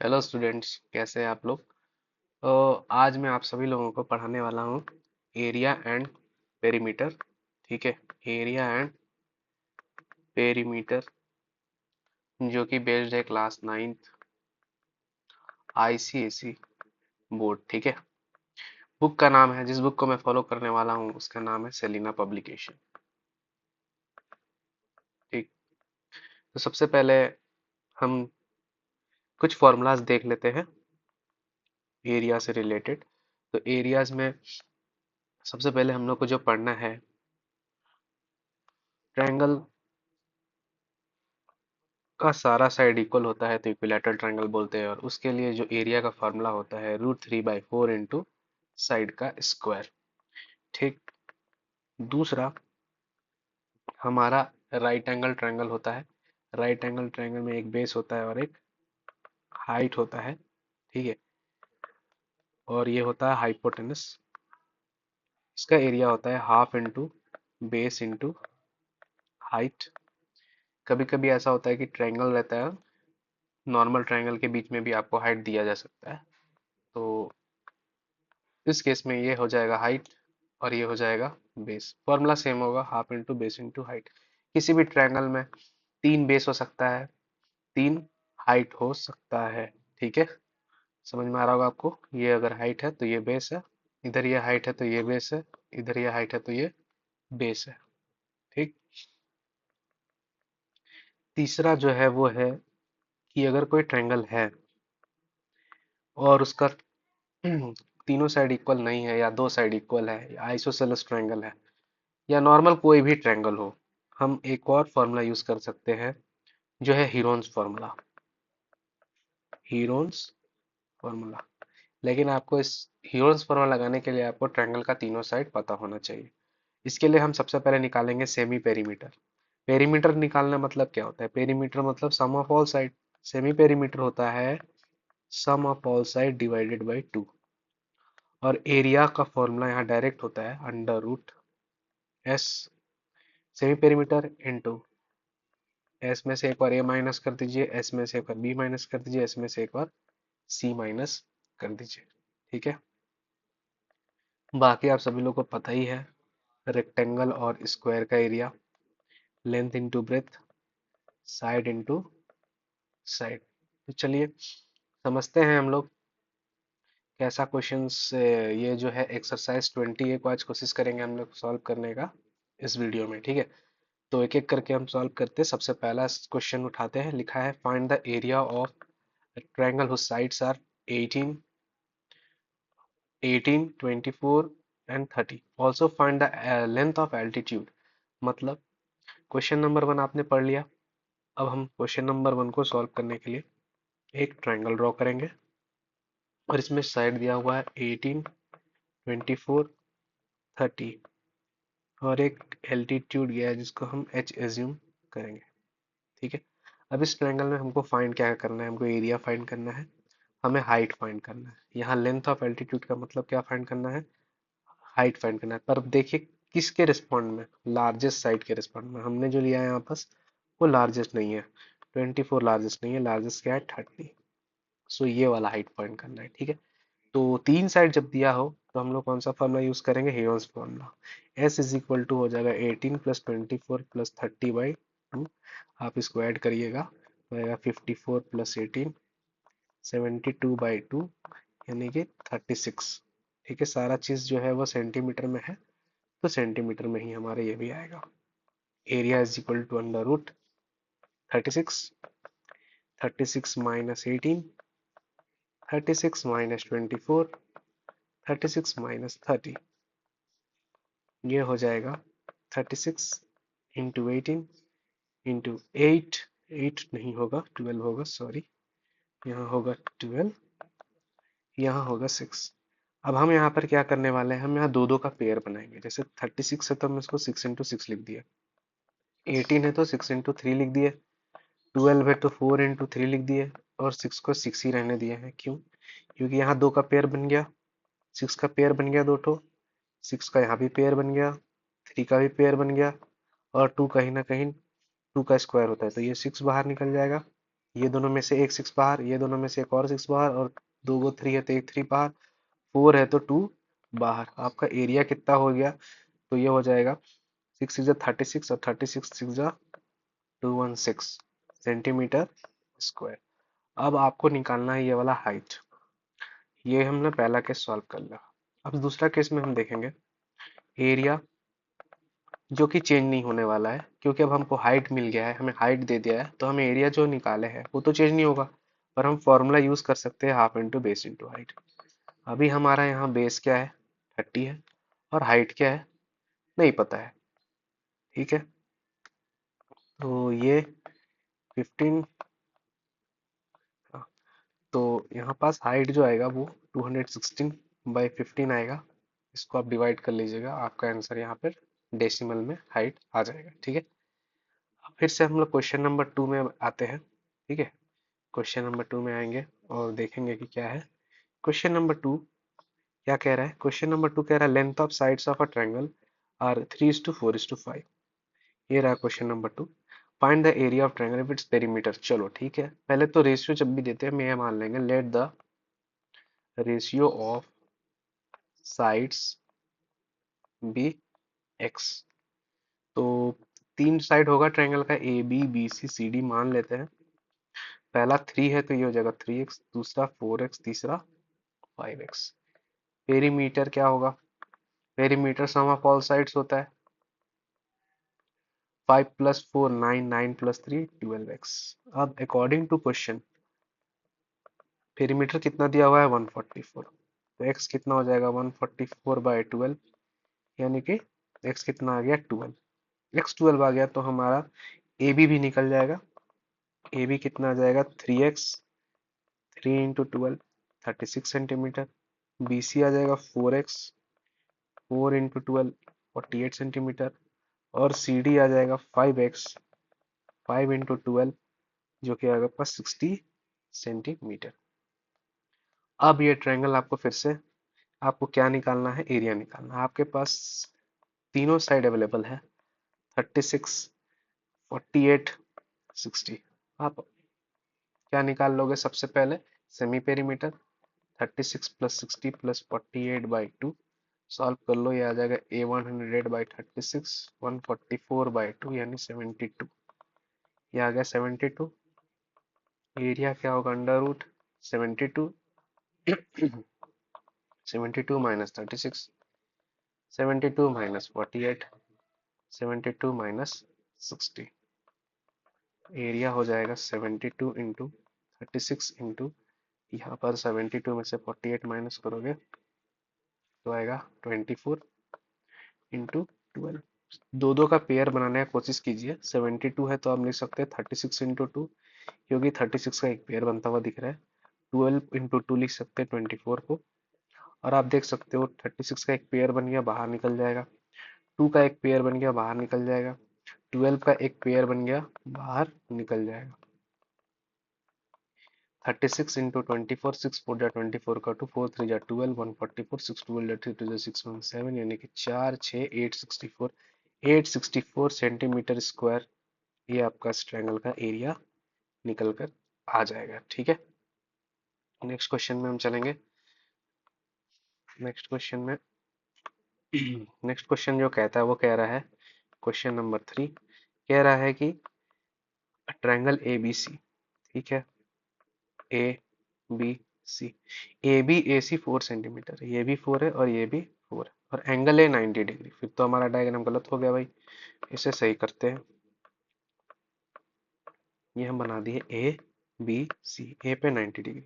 Hello students, कैसे हैं आप लोग। आज मैं आप सभी लोगों को पढ़ाने वाला हूँ एरिया एंड पेरीमीटर। ठीक है, एरिया एंड पेरीमीटर जो कि बेस्ड है क्लास 9th आईसीएसई बोर्ड। ठीक है, बुक का नाम है, जिस बुक को मैं फॉलो करने वाला हूँ उसका नाम है सेलिना पब्लिकेशन। ठीक, तो सबसे पहले हम कुछ फॉर्मूलाज देख लेते हैं एरिया से रिलेटेड। तो एरियाज में सबसे पहले हम लोग को जो पढ़ना है, ट्रायंगल का सारा साइड इक्वल होता है तो इक्विलैटरल ट्रायंगल बोलते हैं, और उसके लिए जो एरिया का फार्मूला होता है √3/4 इंटू साइड का स्क्वायर। ठीक, दूसरा हमारा राइट एंगल ट्रायंगल होता है। राइट एंगल ट्रायंगल में एक बेस होता है और एक हाइट होता है। ठीक है, और ये होता है हाइपोटेनस। इसका एरिया होता है half into base into height. कभी कभी ऐसा होता है कि ट्रायंगल रहता है, नॉर्मल ट्रायंगल के बीच में भी आपको हाइट दिया जा सकता है, तो इस केस में ये हो जाएगा हाइट और ये हो जाएगा बेस। फॉर्मूला सेम होगा, half into base into height. किसी भी ट्रायंगल में 3 बेस हो सकता है, 3 हाइट हो सकता है। ठीक है, समझ में आ रहा होगा आपको। ये अगर हाइट है तो ये बेस है, इधर ये हाइट है तो ये बेस है, इधर ये हाइट है तो ये बेस है। ठीक, तीसरा जो है वो है कि अगर कोई ट्रायंगल है और उसका तीनों साइड इक्वल नहीं है, या 2 साइड इक्वल है, या आइसोसेलेस ट्रायंगल है, या नॉर्मल कोई भी ट्रायंगल हो, हम एक और फॉर्मूला यूज कर सकते हैं जो है हीरोन्स फॉर्मूला। हीरोन्स फॉर्मूला, लेकिन आपको इस हीरोन्स फॉर्मूला लगाने के लिए आपको ट्रायंगल का तीनों साइड पता होना चाहिए। इसके लिए हम सबसे पहले निकालेंगे सेमी पेरीमीटर। पेरीमीटर निकालना मतलब क्या होता है? पेरीमीटर मतलब sum of all side. Semi perimeter होता है sum of all side divided by 2। और एरिया का फॉर्मूला यहाँ डायरेक्ट होता है √S semi perimeter into S में से एक बार ए माइनस कर दीजिए, एस में से एक बार बी माइनस कर दीजिए, एस में से एक बार सी माइनस कर दीजिए। ठीक है, बाकी आप सभी लोग को पता ही है, रेक्टेंगल और स्क्वायर का area length into breadth, side into side. तो चलिए समझते हैं हम लोग कैसा क्वेश्चंस। ये जो है एक्सरसाइज 20 को आज कोशिश करेंगे हम लोग सॉल्व करने का इस वीडियो में। ठीक है, तो एक एक करके हम सॉल्व करते हैं। सबसे पहला क्वेश्चन उठाते हैं, लिखा है find the area of triangle whose sides are 18, 18, 24 and 30. Also find the length of altitude। मतलब क्वेश्चन नंबर 1 आपने पढ़ लिया। अब हम क्वेश्चन नंबर 1 को सॉल्व करने के लिए एक ट्रायंगल ड्रॉ करेंगे, और इसमें साइड दिया हुआ है 18, 24, 30, और एक एल्टीट्यूड गया है जिसको हम h एज्यूम करेंगे। ठीक है, अब इस ट्रायंगल में हमको फाइंड क्या करना है? हमको एरिया फाइंड करना है, हमें हाइट फाइंड करना है। यहाँ लेंथ ऑफ एल्टीट्यूड का मतलब क्या फाइंड करना है? हाइट फाइंड करना है। पर देखिए किसके रिस्पॉन्ड में? लार्जेस्ट साइड के रिस्पॉन्ड में। हमने जो लिया है यहाँ पास वो लार्जेस्ट नहीं है, 24 लार्जेस्ट नहीं है, लार्जेस्ट क्या है 30। सो ये वाला हाइट फाइंड करना है। ठीक है, तो 3 साइड जब दिया हो तो हम लोग कौन सा फॉर्मूला यूज करेंगे? Heron's formula. S is equal to हो जाएगा 18 प्लस 24 प्लस 30/2। आप इसको ऐड करिएगा तो आएगा 54 प्लस 18 72/2, यानी कि 36। ठीक है, सारा चीज जो है वो सेंटीमीटर में है, तो सेंटीमीटर में ही हमारा ये भी आएगा। Area is equal to √36, 36 minus 18, 36 minus 24, 36 minus 30। ये हो जाएगा 36 इंटू 18 इंटू 8। 8 नहीं होगा, 12 होगा, सॉरी। यहाँ होगा 12, यहाँ होगा 6। अब हम यहाँ पर क्या करने वाले हैं? हम यहाँ दो दो का पेयर बनाएंगे। जैसे 36 है तो हम इसको 6 इंटू 6 लिख दिए, 18 है तो 6 इंटू 3 लिख दिए, 12 है तो 4 इंटू 3 लिख दिए, और 6 को 6 ही रहने दिए हैं। क्यों? क्योंकि यहाँ दो का पेयर बन गया, 6 का पेयर बन गया दो ठो, 6 का यहाँ भी पेयर बन गया, 3 का भी पेयर बन गया, और 2 कहीं ना कहीं 2 का स्क्वायर होता है तो ये 6 बाहर निकल जाएगा। ये दोनों में से एक सिक्स बाहर, ये दोनों में से एक और सिक्स बाहर, और दो गो थ्री है तो एक थ्री बाहर, फोर है तो टू बाहर। आपका एरिया कितना हो गया? तो ये हो जाएगा 6 6 36, और 36 सेंटीमीटर स्क्वायर। अब आपको निकालना है ये वाला हाइट। ये हमने पहला केस सॉल्व कर लिया। अब दूसरा केस में हम देखेंगे एरिया, जो कि चेंज नहीं होने वाला है, क्योंकि अब हमको हाइट मिल गया है, हमें हाइट दे दिया है, तो हमें एरिया जो निकाले है वो तो चेंज नहीं होगा। पर हम फॉर्मूला यूज कर सकते हैं half into base into height. अभी हमारा यहाँ बेस क्या है? 30 है, और हाइट क्या है? नहीं पता है। ठीक है, तो ये 15। तो यहाँ पास हाइट जो आएगा वो 216/15 आएगा। इसको आप डिवाइड कर लीजिएगा, आपका आंसर यहाँ पर डेसिमल में हाइट आ जाएगा। ठीक है, अब फिर से हम लोग क्वेश्चन नंबर 2 में आते हैं। ठीक है, क्वेश्चन नंबर 2 में आएंगे और देखेंगे कि क्या है। क्वेश्चन नंबर 2 क्या कह रहा है? क्वेश्चन नंबर 2 कह रहा है length of sides of a triangle are 3:4:5। ये रहा question number 2। Find the area of triangle if its perimeter. चलो ठीक है, पहले तो रेशियो जब भी देते हैं मैं ये मान लेंगे, let the ratio of sides be x. तो तीन साइड होगा ट्रायंगल का, A B B C C D मान लेते हैं। पहला 3 है तो ये हो जाएगा 3x, दूसरा 4x, तीसरा 5x। पेरीमीटर क्या होगा? Perimeter sum of all sides होता है। 5 + 4 9, 9 + 3 12x। अब अकॉर्डिंग टू क्वेश्चन पेरीमीटर कितना दिया हुआ है? 144। तो x कितना हो जाएगा? 144/12, यानी कि x कितना आ गया? 12। x 12 आ गया तो हमारा ए बी भी निकल जाएगा। ए बी कितना आ जाएगा? 3x, 3 × 12 36 centimetre. बी सी आ जाएगा 4x, 4 × 12 48 सेंटीमीटर। और सी डी आ जाएगा 5x, 5 × 12, जो कि आएगा आपका 60 सेंटीमीटर। अब ये ट्रायंगल आपको फिर से, आपको क्या निकालना है? एरिया निकालना है। आपके पास तीनों साइड अवेलेबल है, 36, 48, 60। आप क्या निकाल लोगे सबसे पहले? Semi perimeter. 36 + 60 + 48/2 सॉल्व कर लो, ये आ जाएगा ए 100/36, 144/2 यानी 72। ये आ गया 72। एरिया क्या होगा? Under root 72, 72 - 36, 72 - 48, 72 - 60। एरिया हो जाएगा 72 इंटू 36 इंटू, यहाँ पर 72 में से 48 माइनस करोगे तो आएगा 24 इंटू 12। दो दो का पेयर बनाने का कोशिश कीजिए। 72 है तो आप लिख सकते हैं 36 इंटू 2, क्योंकि 36 का एक पेयर बनता हुआ दिख रहा है। 12 इंटू 2 लिख सकते हैं 24 को। और आप देख सकते हो 36 का एक पेयर बन गया, बाहर निकल जाएगा। 2 का एक पेयर बन गया, बाहर निकल जाएगा। 12 का एक पेयर बन गया, बाहर निकल जाएगा। 36 इंटू 24, 6 4 जा 24 का 2, 4 3 जा 12, 144, 6 12 जा 3 2 जा 617, यानी कि 4 6 864, 864 सेंटीमीटर स्क्वायर। ये आपका इस ट्रायंगल का एरिया निकल कर आ जाएगा। ठीक है, नेक्स्ट क्वेश्चन में हम चलेंगे। नेक्स्ट क्वेश्चन में नेक्स्ट क्वेश्चन जो कहता है वो कह रहा है, क्वेश्चन नंबर 3 कह रहा है कि ट्रायंगल ए बी सी। ठीक है, A B C, A B A C 4 centimetre, ये भी 4 है और ये भी 4 है, और एंगल है 90 डिग्री। फिर तो हमारा डायग्राम गलत हो गया भाई, इसे सही करते हैं। ये हम बना दिए ए बी सी, ए पे 90 डिग्री,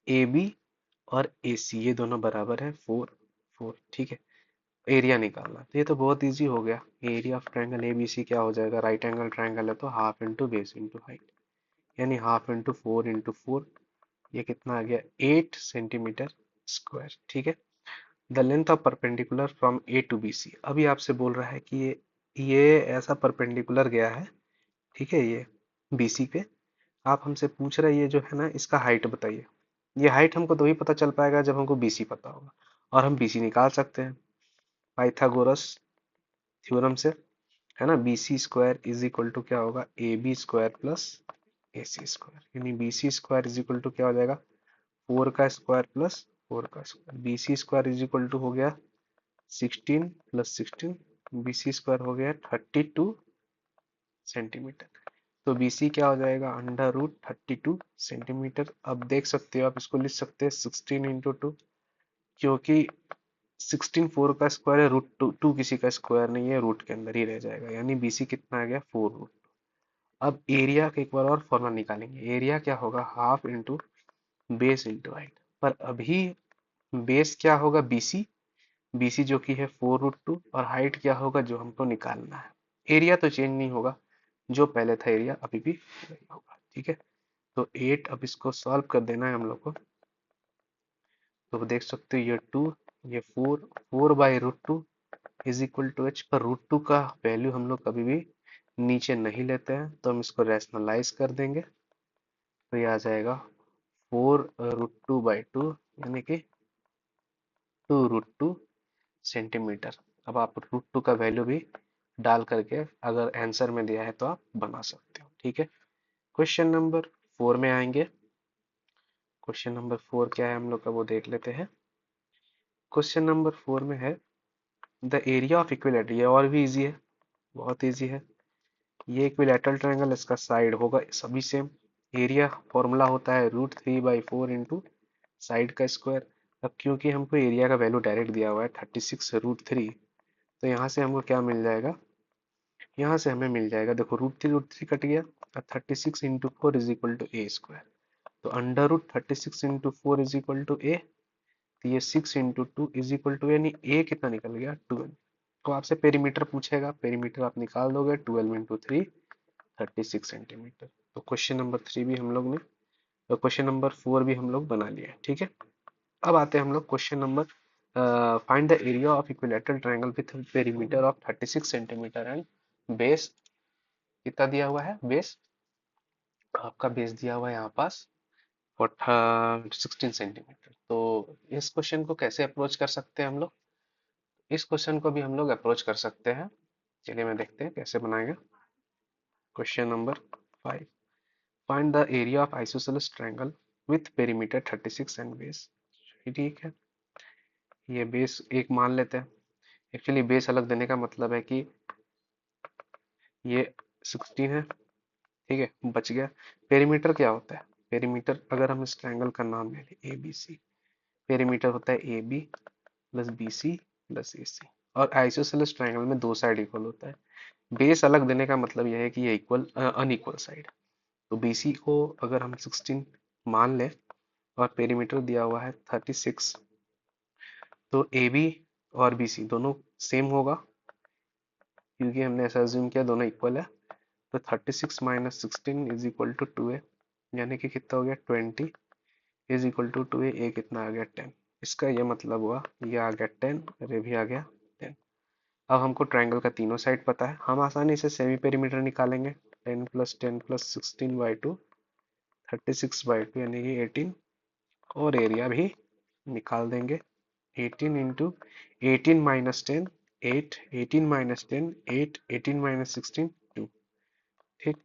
ए बी और ए सी ये दोनों बराबर है 4 4। ठीक है, एरिया निकालना, तो ये तो बहुत इजी हो गया। Area of triangle A B C क्या हो जाएगा? राइट एंगल ट्रायंगल है तो half into base into height, यानी हाफ इंटू 4 × 4। ये कितना आ गया? 8 सेंटीमीटर स्क्वायर। ठीक है, the length of perpendicular from A to B C. अभी आपसे बोल रहा है कि ये ऐसा परपेंडिकुलर गया है, ठीक है, ये बी सी पे। आप हमसे पूछ रहे हैं ये जो है ना, इसका हाइट बताइए। ये हाइट हमको तभी पता चल पाएगा जब हमको बी सी पता होगा, और हम बी सी निकाल सकते हैं पाइथागोरस थ्योरम से, है ना। B C square is equal to क्या होगा? A B square plus AC square, यानी BC square is equal to क्या हो जाएगा, 4 का स्क्वायर प्लस 4 का square. BC square is equal to हो गया 16 प्लस 16, BC स्क्वायर हो गया 32 सेंटीमीटर। तो BC क्या हो जाएगा, अंडर रूट 32 सेंटीमीटर। अब देख सकते हो आप, इसको लिख सकते हैं 16 इंटू 2, क्योंकि 16 4 का स्क्वायर है, रूट टू, टू किसी का स्क्वायर नहीं है, रूट के अंदर ही रह जाएगा, यानी BC कितना आ गया 4 रूट। अब एरिया का एक बार और फॉर्मूला निकालेंगे। एरिया क्या होगा, half into base into height. पर अभी बेस क्या होगा BC, BC जो कि है 4 रूट 2, और हाइट क्या होगा जो हमको निकालना है। एरिया तो चेंज नहीं होगा, जो पहले था एरिया अभी भी वही होगा, ठीक है। तो 8, अब इसको सॉल्व कर देना है हम लोग को। तो देख सकते हो ये 2, ये 4, 4 by root 2 is equal to H। पर रूट 2 का वैल्यू हम लोग कभी भी नीचे नहीं लेते हैं, तो हम इसको रैशनलाइज कर देंगे। तो ये आ जाएगा 4 रूट 2 बाई 2, यानी कि 2 रूट 2 सेंटीमीटर। अब आप रूट 2 का वैल्यू भी डाल करके अगर आंसर में दिया है तो आप बना सकते हो, ठीक है। क्वेश्चन नंबर 4 में आएंगे। क्वेश्चन नंबर 4 क्या है हम लोग का वो देख लेते हैं। क्वेश्चन नंबर 4 में है द एरिया ऑफ इक्विलेटरल। ये और भी इजी है, बहुत इजी है। ये इक्विलेटरल ट्रायंगल, इसका साइड होगा सभी सेम। एरिया फॉर्मूला होता है रूट 3/4 इंटू साइड का स्क्वायर। अब क्योंकि हमको एरिया का वैल्यू डायरेक्ट दिया हुआ है 36√3, तो यहाँ से हमको क्या मिल जाएगा, यहाँ से हमें मिल जाएगा, देखो रूट थ्री कट गया, और 36 into 4 is equal to a square. तो under root 36 into 4 is equal to a. तो ये 6 इंटू 2 इज इक्वल टू, यानी ए कितना निकल गया 12। तो आपसे पेरीमीटर पूछेगा, पेरीमीटर आप निकाल दोगे, 12 इंटू 3 36 सेंटीमीटर। तो क्वेश्चन नंबर 3 भी हम लोग ने, तो क्वेश्चन नंबर 4 भी हम लोग बना लिया है, ठीक है। अब आते हैं हम लोग question number, find the area of equilateral triangle with perimeter of 36 centimetre and base कितना दिया हुआ है, बेस आपका बेस दिया हुआ है यहाँ पास 16 सेंटीमीटर। तो इस क्वेश्चन को कैसे अप्रोच कर सकते हैं हम लोग, इस क्वेश्चन को भी हम लोग अप्रोच कर सकते हैं। चलिए मैं देखते हैं कैसे बनाएंगे। Question number 5, find the area of isosceles triangle with perimeter 36 and base. ठीक है, ये बेस एक मान लेते हैं। एक्चुअली बेस अलग देने का मतलब है कि ये 16 है, ठीक है, बच गया। पेरीमीटर क्या होता है, पेरीमीटर अगर हम इस ट्रायंगल का नाम ले लें ABC, पेरीमीटर होता है AB plus BC plus AC। और आइसोसेलेस ट्रायंगल में दो साइड इक्वल होता है। बेस अलग देने का मतलब यह है कि ये इक्वल अनइक्वल साइड। तो BC को अगर हम 16 मान लें और पेरीमीटर दिया हुआ है 36, तो AB और BC दोनों सेम होगा, क्योंकि हमने ऐसा अज्यूम किया दोनों इक्वल है। तो 36 minus 16 is equal to 2A, यानी कि कितना हो गया 20 इज इक्वल टू 2A। ए कितना आ गया 10। इसका ये मतलब हुआ, ये आ गया 10 और ये भी आ गया 10। अब हमको ट्रायंगल का तीनों साइड पता है, हम आसानी से सेमी पेरीमीटर निकालेंगे। 10 प्लस 16/2 36/2 यानी कि 18, और एरिया भी निकाल देंगे। 18 इंटू 18 माइनस 10 8, 18 माइनस 10 8, 18 माइनस 16 2। ठीक,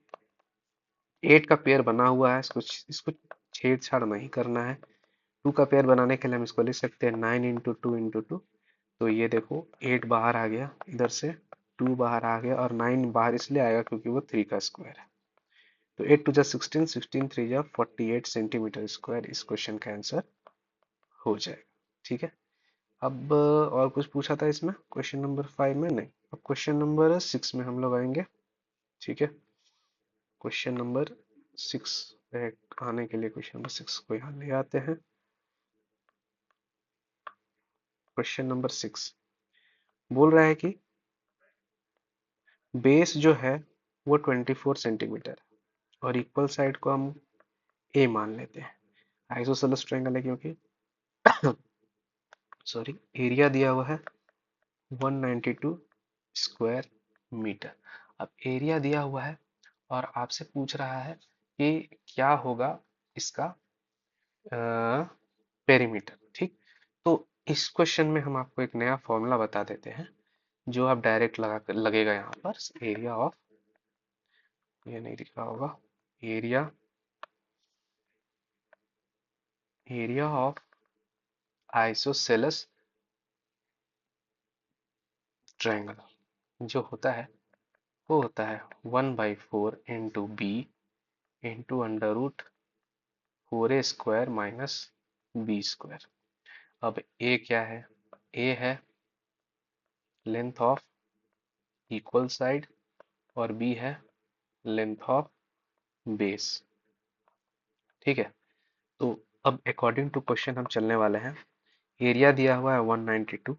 8 का पेयर बना हुआ है, इसको छेड़छाड़ नहीं करना है। 2 का पेयर बनाने के लिए हम इसको लिख सकते हैं 9 इंटू 2 इंटू 2। तो ये देखो 8 बाहर आ गया, इधर से 2 बाहर आ गया, और 9 बाहर इसलिए आएगा क्योंकि वो 3 का स्क्वायर है। तो 8 टू जा 16, 16 3 जा 48 सेंटीमीटर स्क्वायर इस क्वेश्चन का आंसर हो जाएगा, ठीक है। अब और कुछ पूछा था इसमें क्वेश्चन नंबर 5 में, नहीं। अब क्वेश्चन नंबर 6 में हम लोग आएंगे, ठीक है। क्वेश्चन नंबर 6 पे आने के लिए क्वेश्चन नंबर 6 को यहाँ ले आते हैं। क्वेश्चन नंबर 6 बोल रहा है कि बेस जो है वो 24 सेंटीमीटर, और इक्वल साइड को हम ए मान लेते हैं। आइसोसेलेस ट्रायंगल है क्योंकि सॉरी, एरिया दिया हुआ है 192 स्क्वायर मीटर। अब एरिया दिया हुआ है और आपसे पूछ रहा है कि क्या होगा इसका पेरीमीटर, ठीक। तो इस क्वेश्चन में हम आपको एक नया फॉर्मूला बता देते हैं, जो आप डायरेक्ट लगेगा यहाँ पर। एरिया ऑफ, ये नहीं लिखा होगा, area area of isosceles triangle जो होता है वो होता है 1/4 into B into under root 4a² minus b²। अब ए क्या है? ए है लेंथ ऑफ इक्वल साइड और बी है लेंथ ऑफ बेस। ठीक है, तो अब अकॉर्डिंग टू क्वेश्चन हम चलने वाले हैं। एरिया दिया हुआ है 192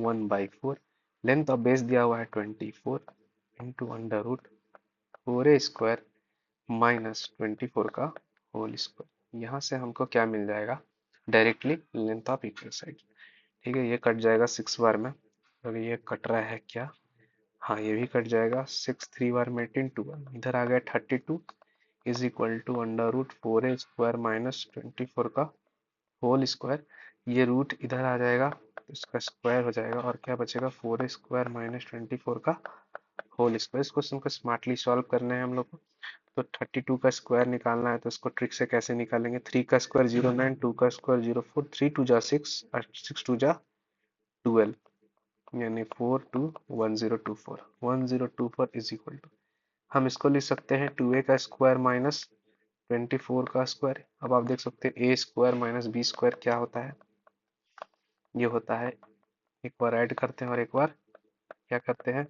1/4, लेंथ ऑफ बेस दिया हुआ है 24 into under root 4a² minus 24 का होल स्क्वायर। यहाँ से हमको क्या मिल जाएगा? Directly length of equal side. ठीक है, ये कट जाएगा 6 बार में और ये कट रहा है क्या? हाँ, ये भी कट जाएगा 6 3 बार में 18 इधर आ गया 32 is equal to under root 4a² minus 24 का होल स्क्वायर। ये रूट इधर आ जाएगा तो इसका स्क्वायर हो जाएगा और क्या बचेगा? 4a² माइनस 24 का होल स्क्वायर। इस क्वेश्चन को स्मार्टली सॉल्व करना है हम लोग को। तो 32 का स्क्वायर निकालना है तो इसको ट्रिक से कैसे निकालेंगे? 3 का स्क्वायर 09, 2 का स्क्वायर 04, 3 2 जा 6 और 6 2 जा 12, यानी 421024 1024 इज इक्वल टू, हम इसको लिख सकते हैं 2a का स्क्वायर माइनस 24 का स्क्वायर। अब आप देख सकते हैं a² माइनस b² क्या होता है? ये होता है, एक बार ऐड करते हैं और एक बार क्या करते हैं?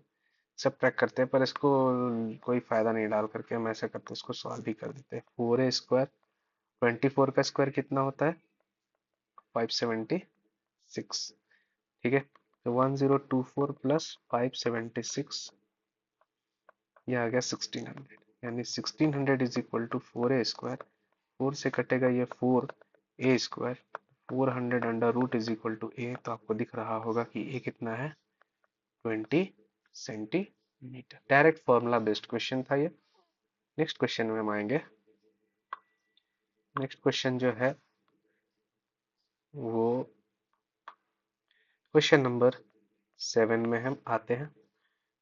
सब्ट्रैक्ट करते हैं, पर इसको कोई फायदा नहीं डाल करके हम ऐसा करते हैं, इसको सॉल्व भी कर देते हैं। 4a², 24 का स्क्वायर कितना होता है? 576। ठीक है, तो 1024 प्लस 576, ये आ गया 1600, यानी 1600 इज इक्वल टू 4a²। 4 से कटेगा ये 4a², 400 under root is equal to a. तो आपको दिख रहा होगा कि ए कितना है? 20 centimetre. Direct formula based question था ये। नेक्स्ट क्वेश्चन में हम आएंगे। नेक्स्ट क्वेश्चन जो है वो क्वेश्चन नंबर 7 में हम आते हैं।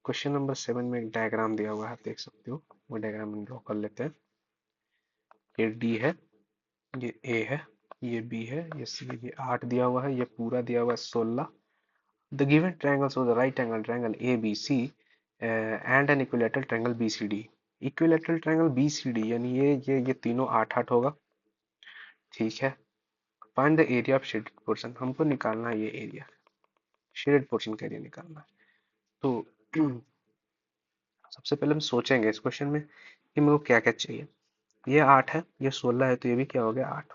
क्वेश्चन नंबर 7 में एक डायग्राम दिया हुआ है, आप देख सकते हो। वो डायग्राम हम ड्रॉ कर लेते हैं। ये डी है, ये ए है, ये बी है, ये सी है, ये 8 दिया हुआ है, ये पूरा दिया हुआ है 16। The given triangle shows the right angle triangle A B C and an equilateral triangle B C D. Equilateral triangle B C D यानी ये तीनों 8 8 होगा। ठीक है, find the area of shaded portion. हमको निकालना है ये एरिया, शेडेड पोर्शन का एरिया निकालना है। तो सबसे पहले हम सोचेंगे इस क्वेश्चन में कि मेरे को क्या क्या चाहिए। ये 8 है, ये 16 है, तो ये भी क्या हो गया? 8।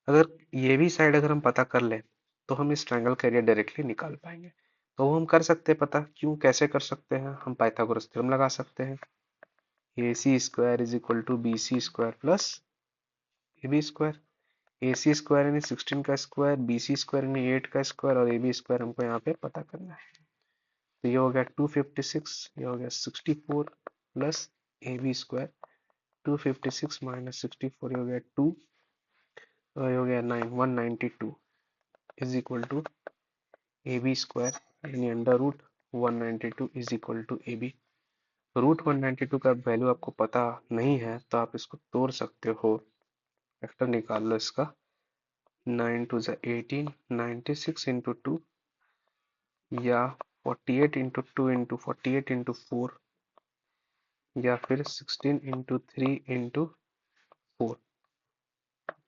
अगर ये भी साइड अगर हम पता कर लें तो हम इस ट्रायंगल का एरिया डायरेक्टली निकाल पाएंगे। तो वो हम कर सकते हैं पता। क्यों, कैसे कर सकते हैं? हम पाइथागोरस थ्योरम लगा सकते हैं। A C square is equal to B C square plus A B square. A C square यानी 16 का स्क्वायर, बी सी स्क्वायर यानी 8 का स्क्वायर और ए बी स्क्वायर हमको यहाँ पे पता करना है। तो ये हो गया 256, ये हो गया 64 plus A B square. 256 minus 64, ये हो गया 2 और ये हो गया 9 192 is equal to A B square यानी under root 192 is equal to A B. Root 192 का वैल्यू आपको पता नहीं है तो आप इसको तोड़ सकते हो, फैक्टर निकाल लो इसका। 9 टू ज़ा 18, 96 इंटू 2 या 48 इंटू 2 इंटू 48 इंटू 4 या फिर 16 इंटू 3 इंटू 4।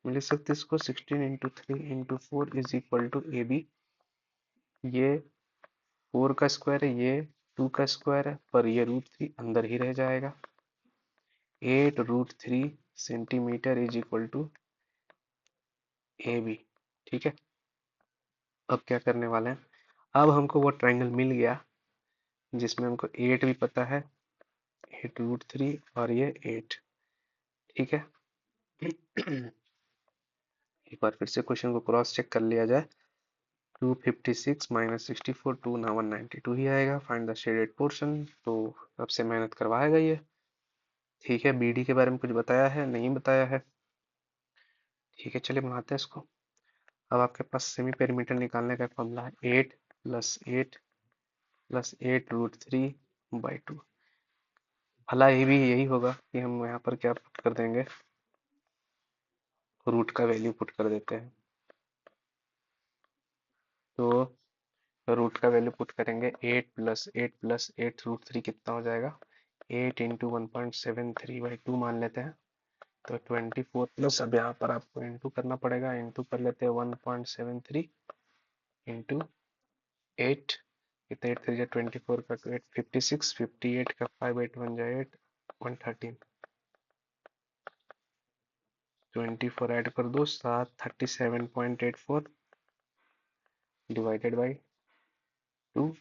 लिख सकते इसको 16 into 3 into 4 is equal to A B. ये 4 का स्क्वायर है, ये 2 का स्क्वायर है, पर ये √3 अंदर ही रह जाएगा। 8 √3 centimetre is equal to A B. ठीक है, अब क्या करने वाले हैं? अब हमको वो ट्रायंगल मिल गया जिसमें हमको 8 भी पता है, 8 √3 और ये 8। ठीक है, एक बार फिर से क्वेश्चन को क्रॉस चेक कर लिया जाए। 256 माइनस 64, 2 ना 192 ही आएगा। फाइंड द शेडेड पोर्शन, तो सबसे मेहनत करवाएगा ये। ठीक है, बी डी के बारे में कुछ बताया है? नहीं बताया है। ठीक है, चलिए बनाते हैं इसको। अब आपके पास सेमी पेरीमीटर निकालने का फॉर्मूला है 8 प्लस 8 प्लस 8 √3/2। भला ये भी यही होगा कि हम यहाँ पर क्या पुट कर देंगे, रूट का वैल्यू पुट कर देते हैं। तो रूट का वैल्यू पुट करेंगे, 8 + 8 + 8 √3 कितना हो जाएगा, 8 × 1.73/2 मान लेते हैं। तो 24 प्लस, अब यहाँ पर आपको इंटू करना पड़ेगा, इंटू कर लेते हैं 1.73 इंटू 8, कितना 8 3 24 का 8 56, 58 का 5 8 1 8 113, 24 ऐड कर दो 7 37.84 डिवाइडेड बाई 2,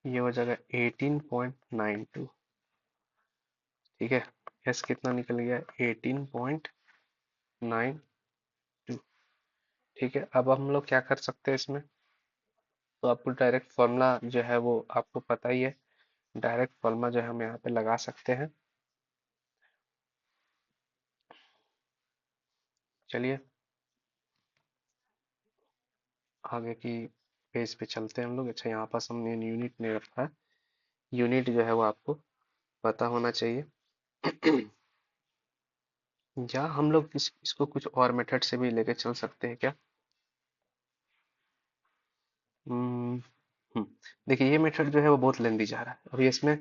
ये हो जाएगा 18.92। ठीक है, यस कितना निकल गया, 18.92। ठीक है, अब हम लोग क्या कर सकते हैं इसमें, तो आपको डायरेक्ट फॉर्मूला जो है वो आपको पता ही है, डायरेक्ट फॉर्मूला जो है हम यहाँ पे लगा सकते हैं। चलिए आगे की पेज पे चलते हैं हम लोग। अच्छा, यहाँ पास हमने यूनिट नहीं रखा है, यूनिट जो है वो आपको पता होना चाहिए। या हम लोग इसको कुछ और मेथड से भी लेके चल सकते हैं क्या। हम्म, हम्म, देखिए ये मेथड जो है वो बहुत लेंदी जा रहा है अभी इसमें।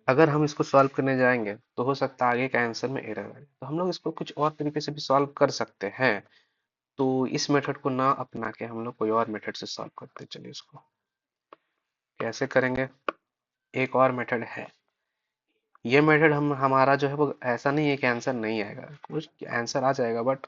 अगर हम इसको सॉल्व करने जाएंगे तो हो सकता है आगे के आंसर में एरर आए, तो हम लोग इसको कुछ और तरीके से भी सॉल्व कर सकते हैं। तो इस मेथड को ना अपना के हम लोग कोई और मेथड से सॉल्व करते हैं। चलिए इसको कैसे करेंगे, एक और मेथड है। ये मेथड हम हमारा जो है वो ऐसा नहीं है कि आंसर नहीं आएगा, कुछ आंसर आ जाएगा बट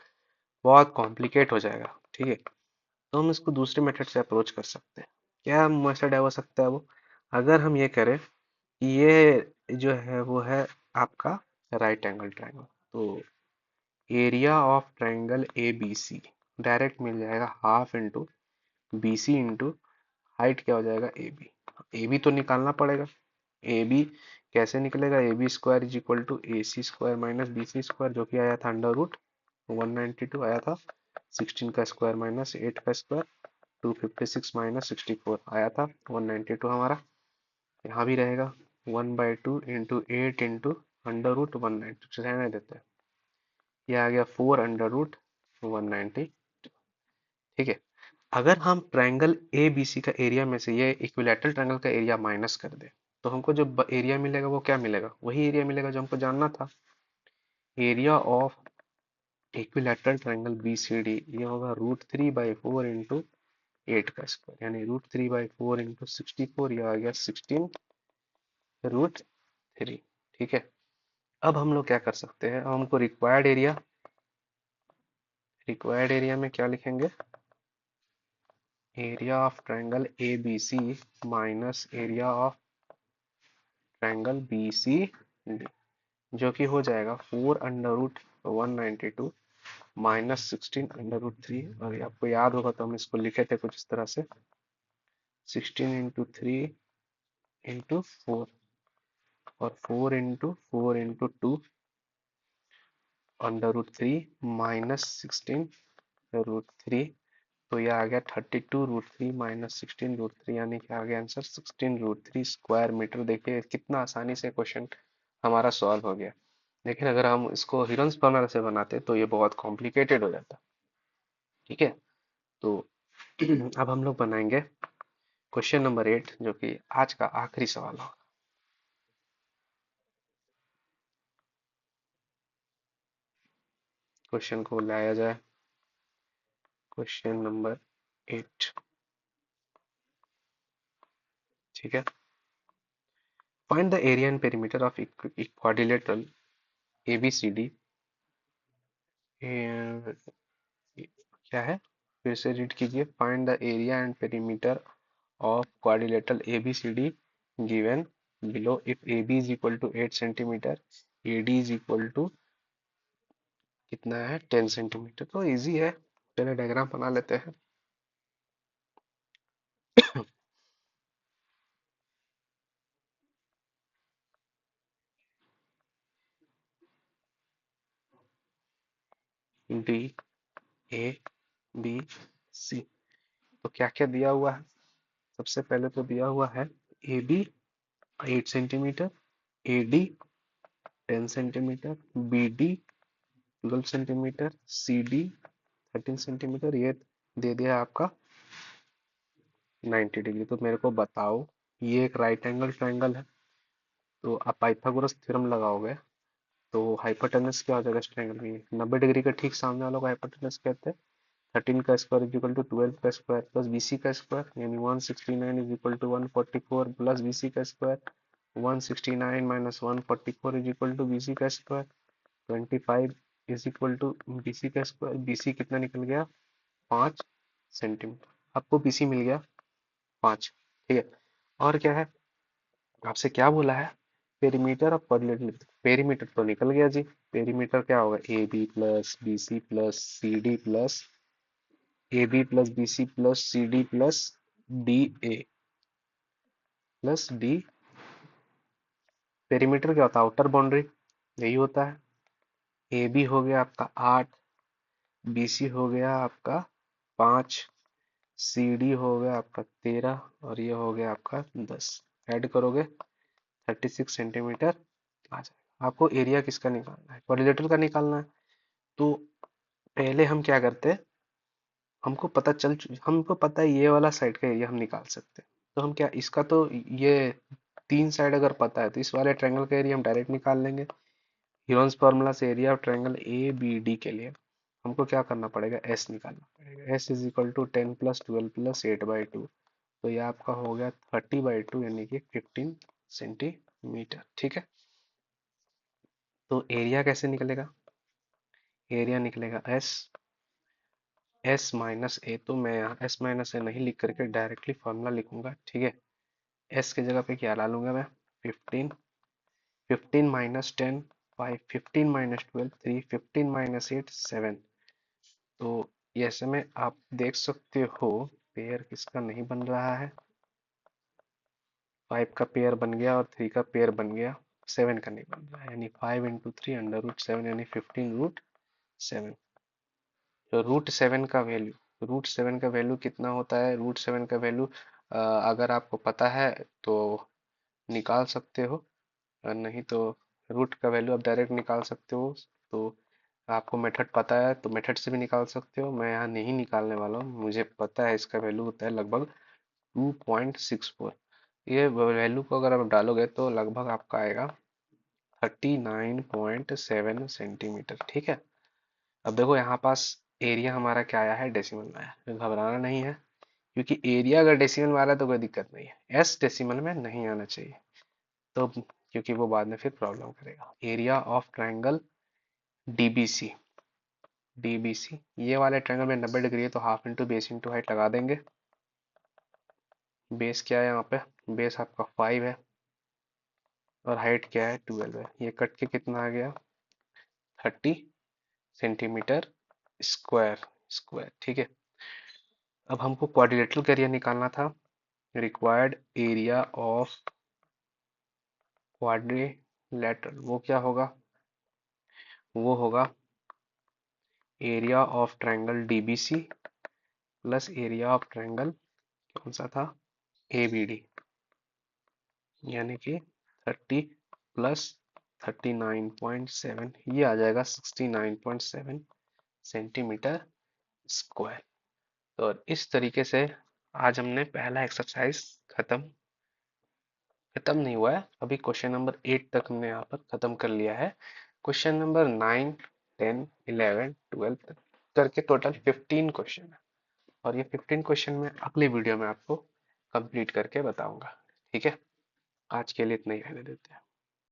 बहुत कॉम्प्लिकेट हो जाएगा। ठीक है, तो हम इसको दूसरे मेथड से अप्रोच कर सकते हैं। क्या मेथड है हो सकता है वो, अगर हम ये करें कि ये जो है वो है आपका राइट एंगल ट्रायंगल, तो area of triangle A B C direct मिल जाएगा half into B C into height क्या हो जाएगा ए बी। ए बी तो निकालना पड़ेगा, ए बी कैसे निकलेगा, A B square is equal to A C square minus B C square, जो कि आया था √192 आया था, 16 का स्क्वायर माइनस 8 का स्क्वायर, 256 माइनस 64 आया था 192 हमारा। यहाँ भी रहेगा 1/2 इंटू 8 इंटू √192 रहने देते हैं, ये आ गया 4 √190। ठीक है, अगर हम ट्रायंगल ए बी सी का एरिया में से ये इक्विलैटरल ट्रायंगल का एरिया माइनस कर दे, तो हमको जो एरिया मिलेगा वो क्या मिलेगा, वही एरिया मिलेगा जो हमको जानना था। Area of equilateral triangle B C D ये होगा √3/4 इंटू 8 का स्क्वायर, यानी √3/4 इंटू 64, ये आ गया 16 √3। ठीक है, अब हम लोग क्या कर सकते हैं, अब हमको रिक्वायर्ड एरिया में क्या लिखेंगे, area of triangle A B C minus area of triangle B C D, जो कि हो जाएगा 4 √192 माइनस 16 √3। और आपको याद होगा तो हम इसको लिखे थे कुछ इस तरह से, 16 × 3 × 4 और 4 × 4 × 2 √3 माइनस 16 √3। तो यह आ गया 32 √3 माइनस 16 √3, यानी कि आ गया आंसर 16 √3 स्क्वायर मीटर। देखिए कितना आसानी से क्वेश्चन हमारा सॉल्व हो गया। लेकिन अगर हम इसको हिरन्स फॉर्मूला से बनाते तो ये बहुत कॉम्प्लिकेटेड हो जाता। ठीक है, तो अब हम लोग बनाएंगे क्वेश्चन नंबर 8, जो कि आज का आखिरी सवाल होगा। क्वेश्चन को लाया जाए, क्वेश्चन नंबर 8। ठीक है, find the area and perimeter of quadrilateral ABCD। क्या है, फिर से रीड कीजिए, find the area and perimeter of quadrilateral ABCD given below if AB is equal to 8 centimetre, AD is equal to कितना है 10 centimetre. तो इजी है, पहले डायग्राम बना लेते हैं। DABC, तो क्या क्या दिया हुआ है, सबसे पहले तो दिया हुआ है AB 8 centimetre, AD 10 centimetre, BD 12 centimetre, C D 13 centimetre, ये दे दिया आपका 90 डिग्री। तो मेरे को बताओ, ये एक राइट एंगल ट्रायंगल है, तो आप पाइथागोरस थ्योरम लगाओगे तो हाइपोटेनस क्या हो जाएगा इस ट्रायंगल में? 90 डिग्री के ठीक सामने वालों को हाइपोटेनस कहते हैं। 13 का स्क्वायर इज इक्वल टू 12 का स्क्वायर प्लस बीसी का स्क्वायर, यानी 169 is equal to 144 plus B C का square. 169 minus 144 is equal to B C का square. 25 is equal to B C का स्क्वायर। बीसी कितना निकल गया? 5 सेंटीमीटर। आपको बीसी मिल गया 5। ठीक है, और क्या है आपसे क्या बोला है? Perimeter of quadrilateral. पेरीमीटर तो निकल गया जी। पेरीमीटर क्या होगा? A B plus B C plus C D plus A B plus B C plus C D plus D A plus D. Perimeter क्या होता है? आउटर बाउंड्री, यही होता है। ए बी हो गया आपका 8, बी सी हो गया आपका 5, सी डी हो गया आपका 13, और ये हो गया आपका 10। ऐड करोगे 36 सेंटीमीटर आ जाएगा। आपको एरिया किसका निकालना है? क्वाड्रिलेटरल का निकालना है। तो पहले हम क्या करते हैं, हमको पता है ये वाला साइड का एरिया हम निकाल सकते हैं। तो हम क्या, इसका तो ये 3 साइड अगर पता है तो इस वाले ट्रायंगल का एरिया हम डायरेक्ट निकाल लेंगे। ह्यूरन्स फॉर्मूला से area of triangle A B D के लिए हमको क्या करना पड़ेगा? एस निकालना पड़ेगा। S is equal to 10 + 12 + 8/2। तो ये आपका हो गया 30/2, यानी कि 15 सेंटीमीटर। ठीक है, तो एरिया कैसे निकलेगा? एरिया निकलेगा एस, एस माइनस ए। तो मैं यहाँ एस माइनस ए नहीं लिख करके डायरेक्टली फॉर्मूला लिखूंगा। ठीक है, एस की जगह पे क्या डालूंगा मैं? 15, 15 माइनस 10 5, 15 माइनस 12 3, 15 माइनस 8 7। तो ये ऐसे में आप देख सकते हो पेयर किसका नहीं बन रहा है। 5 का पेयर बन गया और 3 का पेयर बन गया, 7 का नहीं बन रहा है, यानी 5 × 3 √7, यानी 15 √7। तो रूट सेवन का वैल्यू कितना होता है? √7 का वैल्यू अगर आपको पता है तो निकाल सकते हो, और नहीं तो रूट का वैल्यू आप डायरेक्ट निकाल सकते हो। तो आपको मेथड पता है तो मेथड से भी निकाल सकते हो। मैं यहाँ नहीं निकालने वाला हूँ, मुझे पता है इसका वैल्यू होता है लगभग 2.64। ये वैल्यू को अगर आप डालोगे तो लगभग आपका आएगा 39.7 सेंटीमीटर। ठीक है, अब देखो यहाँ पास एरिया हमारा क्या आया है? डेसिमल में आया है। घबराना नहीं है, क्योंकि एरिया अगर डेसिमल में आ रहा है तो कोई दिक्कत नहीं है। एस डेसिमल में नहीं आना चाहिए, तो क्योंकि वो बाद में फिर प्रॉब्लम करेगा। Area of triangle DBC. DBC ये वाले ट्रायंगल में 90 डिग्री है, तो half into base into height लगा देंगे। बेस क्या है यहाँ पे? बेस आपका 5 है और हाइट क्या है? 12 है। ये कट के कितना आ गया? 30 सेंटीमीटर स्क्वायर। स्क्वायर, ठीक है। अब हमको क्वाड्रिलेटरल का एरिया निकालना था। रिक्वायर्ड एरिया ऑफ क्वाड्रिलेटरल वो क्या होगा? वो होगा area of triangle DBC plus area of triangle कौन सा था? एबीडी, यानी कि 30 प्लस 39.7, ये आ जाएगा 69.7 सेंटीमीटर स्क्वायर। तो इस तरीके से आज हमने पहला एक्सरसाइज खत्म नहीं हुआ है, अभी क्वेश्चन नंबर 8 तक हमने यहाँ पर खत्म कर लिया है। क्वेश्चन नंबर 9 10 11 12 तक करके टोटल 15 क्वेश्चन है, और ये 15 क्वेश्चन मैं अगले वीडियो में आपको कंप्लीट करके बताऊंगा। ठीक है, आज के लिए इतना ही रहने देते हैं।